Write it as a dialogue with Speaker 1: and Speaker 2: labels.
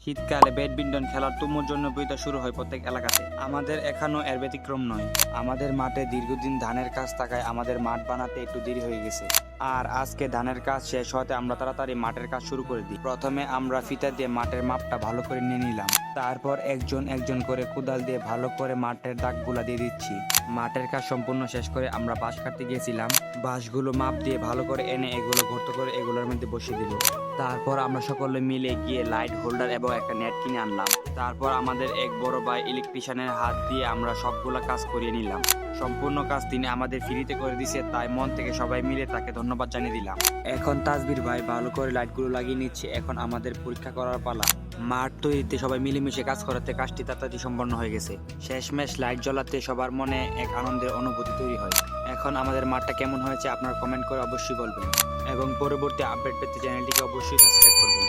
Speaker 1: শীতকালে ব্যাডমিন্টন খেলার তুমুল জনপ্রিয়তা শুরু হয় প্রত্যেক এলাকাতে। আমাদের এখানেও এর ব্যতিক্রম নয়। আমাদের মাঠে দীর্ঘদিন ধানের কাজ থাকায় আমাদের মাঠ বানাতে একটু দেরি হয়ে গেছে। আর আজকে ধানের কাজ শেষ হতে আমরা তাড়াতাড়ি মাঠের কাজ শুরু করে দিই। প্রথমে আমরা ফিতা দিয়ে মাঠের মাপটা ভালো করে নিয়ে নিলাম। তারপর একজন একজন করে কোদাল দিয়ে ভালো করে মাঠের দাগগুলা দিয়ে দিচ্ছি। মাঠের কাজ সম্পূর্ণ শেষ করে আমরা বাঁশ কাটতে গিয়েছিলাম। বাঁশগুলো মাপ দিয়ে ভালো করে এনে এগুলো গর্ত করে এগুলোর মধ্যে বসিয়ে দিল। তারপর আমরা সকলে মিলে গিয়ে লাইট হোল্ডার এবং একটা নেট কিনে আনলাম। তারপর আমাদের এক বড় ভাই ইলেকট্রিশিয়ানের হাত দিয়ে আমরা সবগুলা কাজ করিয়ে নিলাম। সম্পূর্ণ কাজ তিনি আমাদের ফ্রিতে করে দিয়েছে, তাই মন থেকে সবাই মিলে তাকে ধন্যবাদ জানিয়ে দিলাম। এখন তাজবির ভাই ভালো করে লাইটগুলো লাগিয়ে নিচ্ছে। এখন আমাদের পরীক্ষা করার পালা। মাঠ তৈরিতে সবাই মিলেমিশে কাজ করাতে কাজটি তাড়াতাড়ি সম্পন্ন হয়ে গেছে। শেষমেশ লাইট জ্বলাতে সবার মনে এক আনন্দের অনুভূতি তৈরি হয়। এখন আমাদের মাঠটা কেমন হয়েছে আপনারা কমেন্ট করে অবশ্যই বলবেন এবং পরবর্তী আপডেট পেতে চ্যানেলটিকে অবশ্যই সাবস্ক্রাইব করবেন।